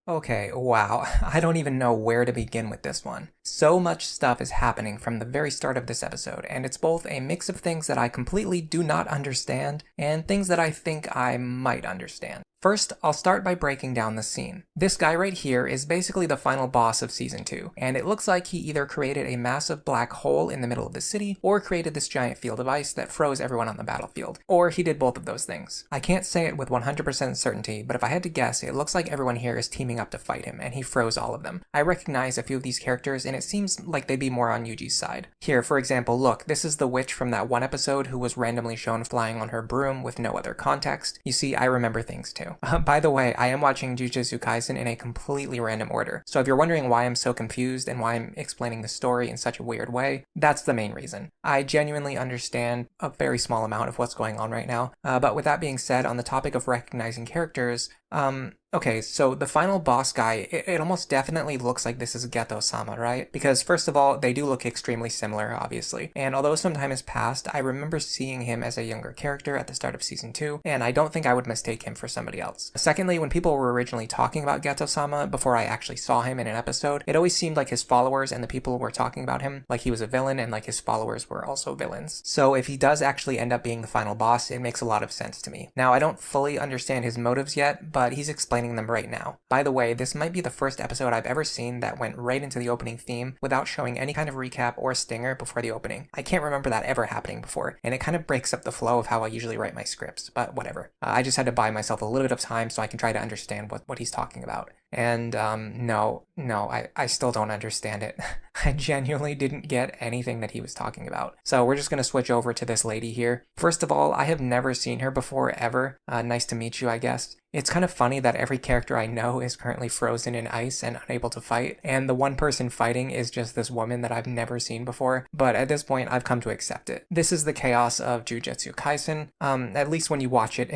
Okay, wow. I don't even know where to begin with this one. So much stuff is happening from the very start of this episode, and it's both a mix of things that I completely do not understand and things that I think I might understand. First, I'll start by breaking down the scene. This guy right here is basically the final boss of Season 2, and it looks like he either created a massive black hole in the middle of the city, or created this giant field of ice that froze everyone on the battlefield. Or he did both of those things. I can't say it with 100% certainty, but if I had to guess, it looks like everyone here is teaming up to fight him, and he froze all of them. I recognize a few of these characters, and it seems like they'd be more on Yuji's side. Here, for example, look, this is the witch from that one episode who was randomly shown flying on her broom with no other context. You see, I remember things too. By the way, I am watching Jujutsu Kaisen in a completely random order, so if you're wondering why I'm so confused and why I'm explaining the story in such a weird way, that's the main reason. I genuinely understand a very small amount of what's going on right now, but with that being said, on the topic of recognizing characters, okay, so the final boss guy, it almost definitely looks like this is Geto-sama, right? Because first of all, they do look extremely similar, obviously. And although some time has passed, I remember seeing him as a younger character at the start of Season 2, and I don't think I would mistake him for somebody else. Secondly, when people were originally talking about Geto-sama before I actually saw him in an episode, it always seemed like his followers and the people who were talking about him, like he was a villain and like his followers were also villains. So if he does actually end up being the final boss, it makes a lot of sense to me. Now, I don't fully understand his motives yet, but he's explaining them right now. By the way, this might be the first episode I've ever seen that went right into the opening theme without showing any kind of recap or stinger before the opening. I can't remember that ever happening before, and it kind of breaks up the flow of how I usually write my scripts, but whatever. I just had to buy myself a little bit of time so I can try to understand what he's talking about. And no, I still don't understand it. I genuinely didn't get anything that he was talking about. So we're just going to switch over to this lady here. First of all, I have never seen her before, ever. Nice to meet you, I guess. It's kind of funny that every character I know is currently frozen in ice and unable to fight, and the one person fighting is just this woman that I've never seen before, but at this point I've come to accept it. This is the chaos of Jujutsu Kaisen, at least when you watch it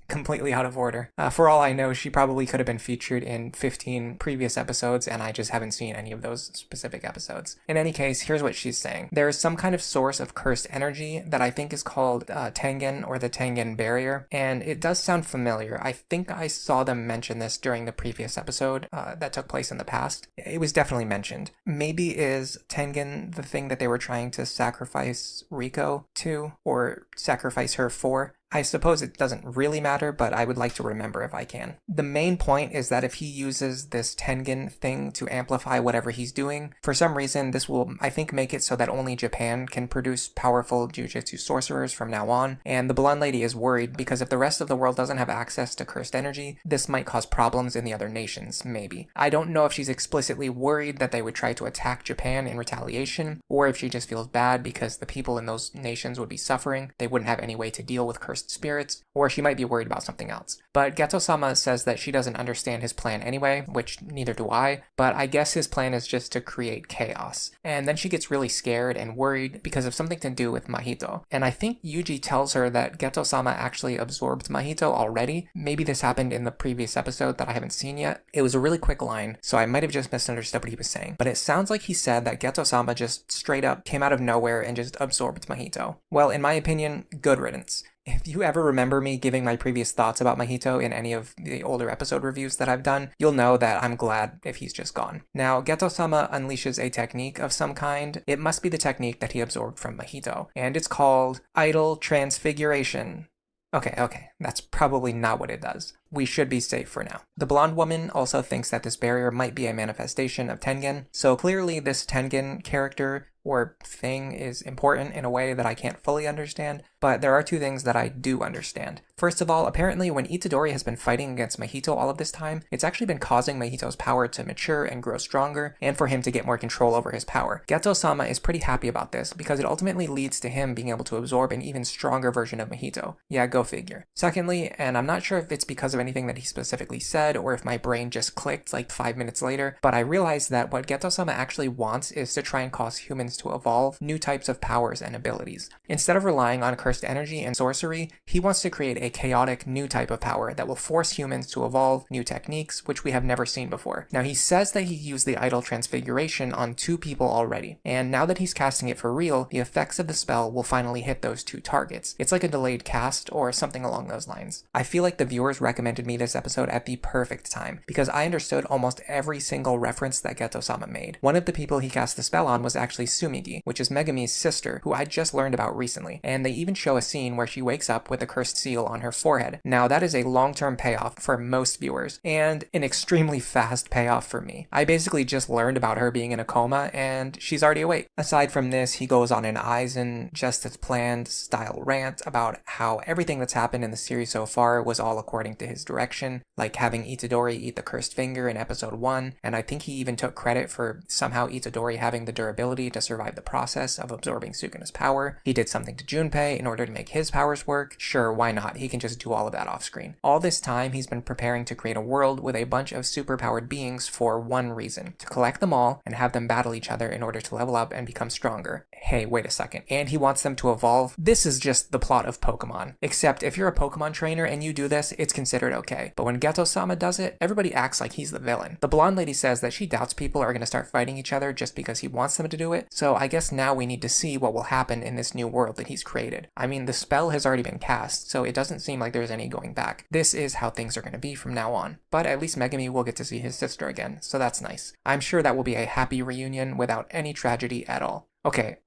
completely out of order. For all I know, she probably could have been featured in 15 previous episodes, and I just haven't seen any of those specific episodes. In any case, here's what she's saying. There is some kind of source of cursed energy that I think is called Tengen, or the Tengen Barrier, and it does sound familiar. I think I saw them mention this during the previous episode that took place in the past. It was definitely mentioned. Maybe is Tengen the thing that they were trying to sacrifice Riko to, or sacrifice her for? I suppose it doesn't really matter, but I would like to remember if I can. The main point is that if he uses this Tengen thing to amplify whatever he's doing, for some reason this will, I think, make it so that only Japan can produce powerful Jujutsu sorcerers from now on, and the blonde lady is worried because if the rest of the world doesn't have access to cursed energy, this might cause problems in the other nations, maybe. I don't know if she's explicitly worried that they would try to attack Japan in retaliation, or if she just feels bad because the people in those nations would be suffering, they wouldn't have any way to deal with cursed spirits, or she might be worried about something else. But Geto-sama says that she doesn't understand his plan anyway, which neither do I, but I guess his plan is just to create chaos. And then she gets really scared and worried because of something to do with Mahito. And I think Yuji tells her that Geto-sama actually absorbed Mahito already. Maybe this happened in the previous episode that I haven't seen yet. It was a really quick line, so I might have just misunderstood what he was saying. But it sounds like he said that Geto-sama just straight up came out of nowhere and just absorbed Mahito. Well, in my opinion, good riddance. If you ever remember me giving my previous thoughts about Mahito in any of the older episode reviews that I've done, you'll know that I'm glad if he's just gone. Now, Geto-sama unleashes a technique of some kind. It must be the technique that he absorbed from Mahito, and it's called Idle Transfiguration. Okay, that's probably not what it does. We should be safe for now. The blonde woman also thinks that this barrier might be a manifestation of Tengen, so clearly this Tengen character or thing is important in a way that I can't fully understand, but there are two things that I do understand. First of all, apparently when Itadori has been fighting against Mahito all of this time, it's actually been causing Mahito's power to mature and grow stronger, and for him to get more control over his power. Geto-sama is pretty happy about this, because it ultimately leads to him being able to absorb an even stronger version of Mahito. Yeah, go figure. Secondly, and I'm not sure if it's because of anything that he specifically said, or if my brain just clicked like 5 minutes later, but I realized that what Geto-sama actually wants is to try and cause humans to evolve new types of powers and abilities. Instead of relying on cursed energy and sorcery, he wants to create a chaotic new type of power that will force humans to evolve new techniques, which we have never seen before. Now, he says that he used the idol Transfiguration on 2 people already, and now that he's casting it for real, the effects of the spell will finally hit those 2 targets. It's like a delayed cast or something along those lines. I feel like the viewers recommended me this episode at the perfect time, because I understood almost every single reference that Geto-sama made. One of the people he cast the spell on was actually Sumigi, which is Megami's sister, who I just learned about recently, and they even show a scene where she wakes up with a cursed seal on her forehead. Now, that is a long-term payoff for most viewers, and an extremely fast payoff for me. I basically just learned about her being in a coma, and she's already awake. Aside from this, he goes on an Aizen, just as planned style rant about how everything that's happened in the series so far was all according to his direction, like having Itadori eat the cursed finger in episode 1, and I think he even took credit for somehow Itadori having the durability to survive the process of absorbing Sukuna's power. He did something to Junpei in order to make his powers work. Sure, why not? He can just do all of that off screen. All this time, he's been preparing to create a world with a bunch of superpowered beings for one reason: to collect them all and have them battle each other in order to level up and become stronger. Hey, wait a second. And he wants them to evolve? This is just the plot of Pokemon. Except if you're a Pokemon trainer and you do this, it's considered okay. But when Geto-sama does it, everybody acts like he's the villain. The blonde lady says that she doubts people are going to start fighting each other just because he wants them to do it, so I guess now we need to see what will happen in this new world that he's created. I mean, the spell has already been cast, so it doesn't seem like there's any going back. This is how things are going to be from now on. But at least Megami will get to see his sister again, so that's nice. I'm sure that will be a happy reunion without any tragedy at all. Okay.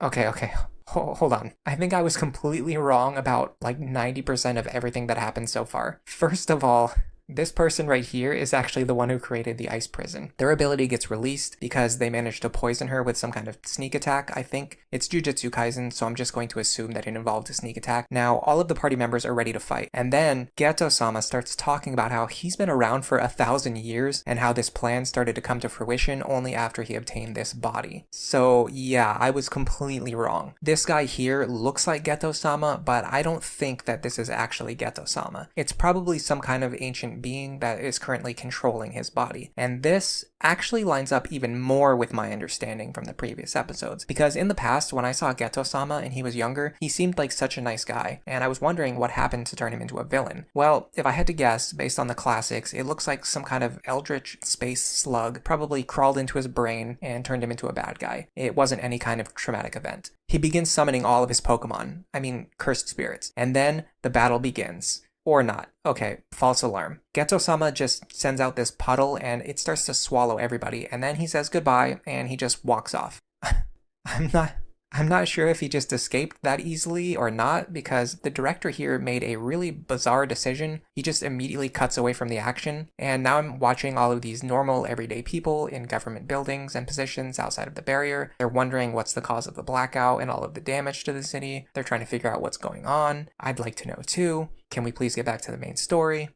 Hold on. I think I was completely wrong about like 90% of everything that happened so far. First of all, this person right here is actually the one who created the ice prison. Their ability gets released because they managed to poison her with some kind of sneak attack, I think. It's Jujutsu Kaisen, so I'm just going to assume that it involved a sneak attack. Now, all of the party members are ready to fight, and then Geto-sama starts talking about how he's been around for 1,000 years and how this plan started to come to fruition only after he obtained this body. So yeah, I was completely wrong. This guy here looks like Geto-sama, but I don't think that this is actually Geto-sama. It's probably some kind of ancient being that is currently controlling his body. And this actually lines up even more with my understanding from the previous episodes, because in the past, when I saw Geto-sama and he was younger, he seemed like such a nice guy, and I was wondering what happened to turn him into a villain. Well, if I had to guess, based on the classics, it looks like some kind of eldritch space slug probably crawled into his brain and turned him into a bad guy. It wasn't any kind of traumatic event. He begins summoning all of his Pokemon, cursed spirits, and then the battle begins. Or not. Okay, false alarm. Geto-sama just sends out this puddle and it starts to swallow everybody, and then he says goodbye and he just walks off. I'm not sure if he just escaped that easily or not, because the director here made a really bizarre decision. He just immediately cuts away from the action, and now I'm watching all of these normal everyday people in government buildings and positions outside of the barrier. They're wondering what's the cause of the blackout and all of the damage to the city. They're trying to figure out what's going on. I'd like to know too. Can we please get back to the main story?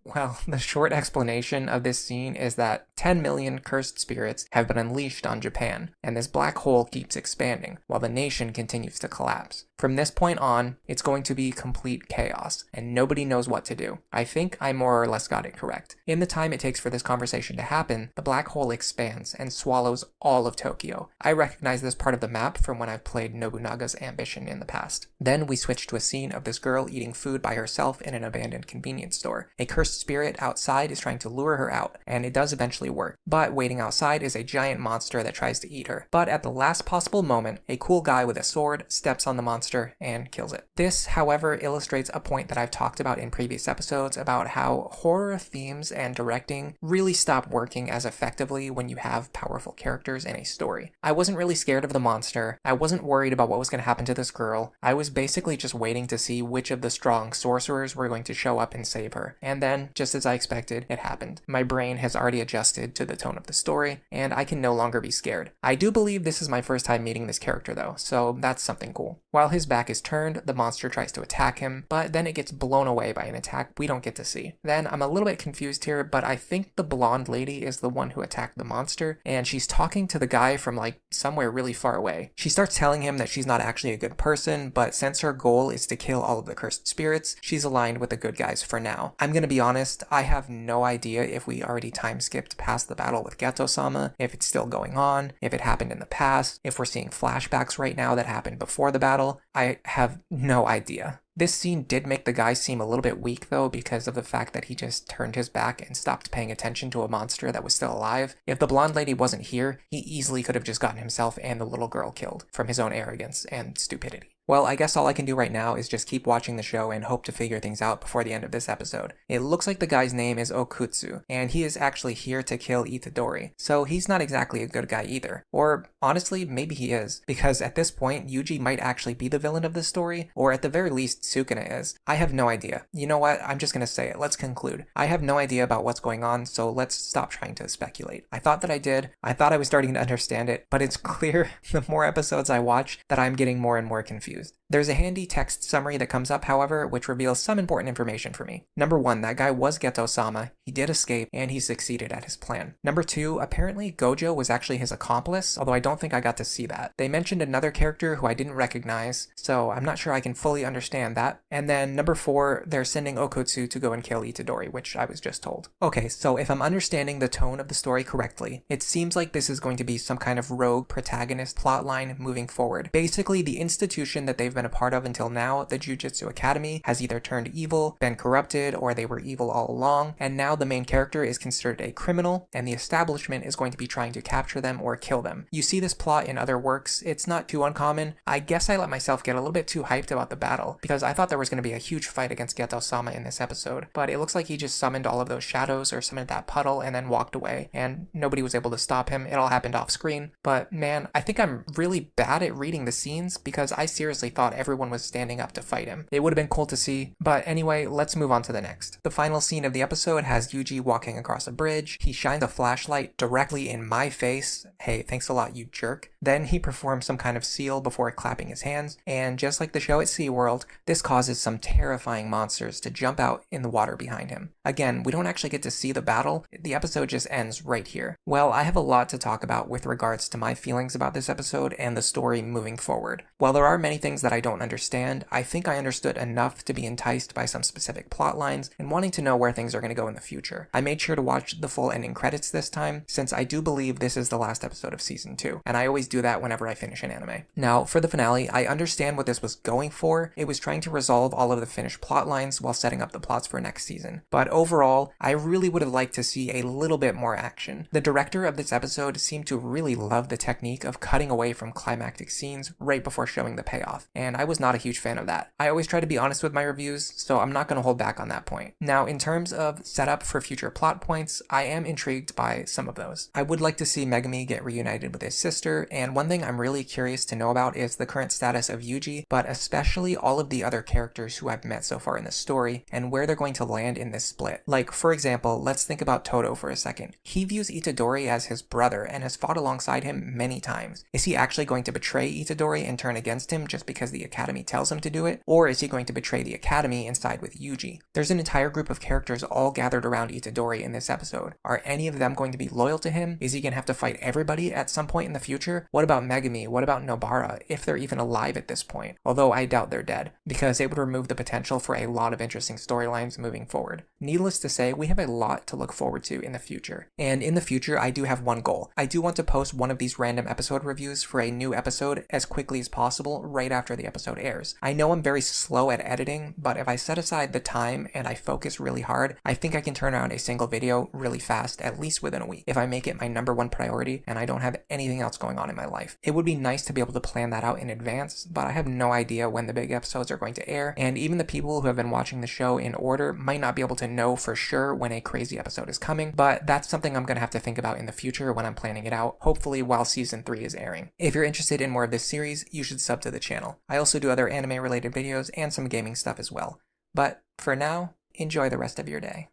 Well, the short explanation of this scene is that 10 million cursed spirits have been unleashed on Japan, and this black hole keeps expanding, while the nation continues to collapse. From this point on, it's going to be complete chaos, and nobody knows what to do. I think I more or less got it correct. In the time it takes for this conversation to happen, the black hole expands and swallows all of Tokyo. I recognize this part of the map from when I've played Nobunaga's Ambition in the past. Then we switch to a scene of this girl eating food by herself in an abandoned convenience store. A cursed spirit outside is trying to lure her out, and it does eventually work. But waiting outside is a giant monster that tries to eat her. But at the last possible moment, a cool guy with a sword steps on the monster and kills it. This, however, illustrates a point that I've talked about in previous episodes about how horror themes and directing really stop working as effectively when you have powerful characters in a story. I wasn't really scared of the monster. I wasn't worried about what was going to happen to this girl. I was basically just waiting to see which of the strong sorcerers were going to show up and save her. And then, just as I expected, it happened. My brain has already adjusted to the tone of the story, and I can no longer be scared. I do believe this is my first time meeting this character though, so that's something cool. While his back is turned, the monster tries to attack him, but then it gets blown away by an attack we don't get to see. Then I'm a little bit confused here, but I think the blonde lady is the one who attacked the monster, and she's talking to the guy from like somewhere really far away. She starts telling him that she's not actually a good person, but since her goal is to kill all of the cursed spirits, she's aligned with the good guys for now. I'm gonna be honest, I have no idea if we already time skipped past the battle with Geto-sama, if it's still going on, if it happened in the past, if we're seeing flashbacks right now that happened before the battle. I have no idea. This scene did make the guy seem a little bit weak though, because of the fact that he just turned his back and stopped paying attention to a monster that was still alive. If the blonde lady wasn't here, he easily could have just gotten himself and the little girl killed from his own arrogance and stupidity. Well, I guess all I can do right now is just keep watching the show and hope to figure things out before the end of this episode. It looks like the guy's name is Okkotsu, and he is actually here to kill Itadori, so he's not exactly a good guy either. Or, honestly, maybe he is, because at this point, Yuji might actually be the villain of this story, or at the very least, Sukuna is. I have no idea. You know what? I'm just gonna say it. Let's conclude. I have no idea about what's going on, so let's stop trying to speculate. I thought that I did. I thought I was starting to understand it, but it's clear the more episodes I watch that I'm getting more and more confused. There's a handy text summary that comes up, however, which reveals some important information for me. Number 1, that guy was Geto-sama, he did escape, and he succeeded at his plan. Number 2, apparently Gojo was actually his accomplice, although I don't think I got to see that. They mentioned another character who I didn't recognize, so I'm not sure I can fully understand that. And then number 4, they're sending Okkotsu to go and kill Itadori, which I was just told. Okay, so if I'm understanding the tone of the story correctly, it seems like this is going to be some kind of rogue protagonist plotline moving forward. Basically, the institution that they've been a part of until now, the Jujutsu Academy, has either turned evil, been corrupted, or they were evil all along, and now the main character is considered a criminal, and the establishment is going to be trying to capture them or kill them. You see this plot in other works, it's not too uncommon. I guess I let myself get a little bit too hyped about the battle, because I thought there was going to be a huge fight against Geto-sama in this episode, but it looks like he just summoned all of those shadows or summoned that puddle and then walked away, and nobody was able to stop him. It all happened off screen. But man, I think I'm really bad at reading the scenes, because I seriously thought everyone was standing up to fight him. It would have been cool to see, but anyway, let's move on to the next. The final scene of the episode has Yuji walking across a bridge. He shines a flashlight directly in my face. Hey, thanks a lot, you jerk. Then he performs some kind of seal before clapping his hands, and just like the show at SeaWorld, this causes some terrifying monsters to jump out in the water behind him. Again, we don't actually get to see the battle. The episode just ends right here. Well, I have a lot to talk about with regards to my feelings about this episode and the story moving forward. While there are many things that I don't understand, I think I understood enough to be enticed by some specific plot lines and wanting to know where things are going to go in the future. I made sure to watch the full ending credits this time, since I do believe this is the last episode of season 2, and I always do that whenever I finish an anime. Now, for the finale, I understand what this was going for. It was trying to resolve all of the finished plot lines while setting up the plots for next season. But overall, I really would have liked to see a little bit more action. The director of this episode seemed to really love the technique of cutting away from climactic scenes right before showing the payoff, and I was not a huge fan of that. I always try to be honest with my reviews, so I'm not going to hold back on that point. Now, in terms of setup for future plot points, I am intrigued by some of those. I would like to see Megumi get reunited with his sister, and one thing I'm really curious to know about is the current status of Yuji, but especially all of the other characters who I've met so far in the story, and where they're going to land in this split. Like, for example, let's think about Todo for a second. He views Itadori as his brother and has fought alongside him many times. Is he actually going to betray Itadori and turn against him just because the Academy tells him to do it? Or is he going to betray the Academy and side with Yuji? There's an entire group of characters all gathered around Itadori in this episode. Are any of them going to be loyal to him? Is he going to have to fight everybody at some point in the future? What about Megumi? What about Nobara, if they're even alive at this point? Although I doubt they're dead, because it would remove the potential for a lot of interesting storylines moving forward. Needless to say, we have a lot to look forward to in the future. And in the future, I do have one goal. I do want to post one of these random episode reviews for a new episode as quickly as possible right after the episode airs. I know I'm very slow at editing, but if I set aside the time and I focus really hard, I think I can turn around a single video really fast, at least within a week, if I make it my #1 priority and I don't have anything else going on in my life. It would be nice to be able to plan that out in advance, but I have no idea when the big episodes are going to air, and even the people who have been watching the show in order might not be able to know for sure when a crazy episode is coming, but that's something I'm going to have to think about in the future when I'm planning it out, hopefully while season 3 is airing. If you're interested in more of this series, you should sub to the channel. I also do other anime related videos and some gaming stuff as well. But for now, enjoy the rest of your day.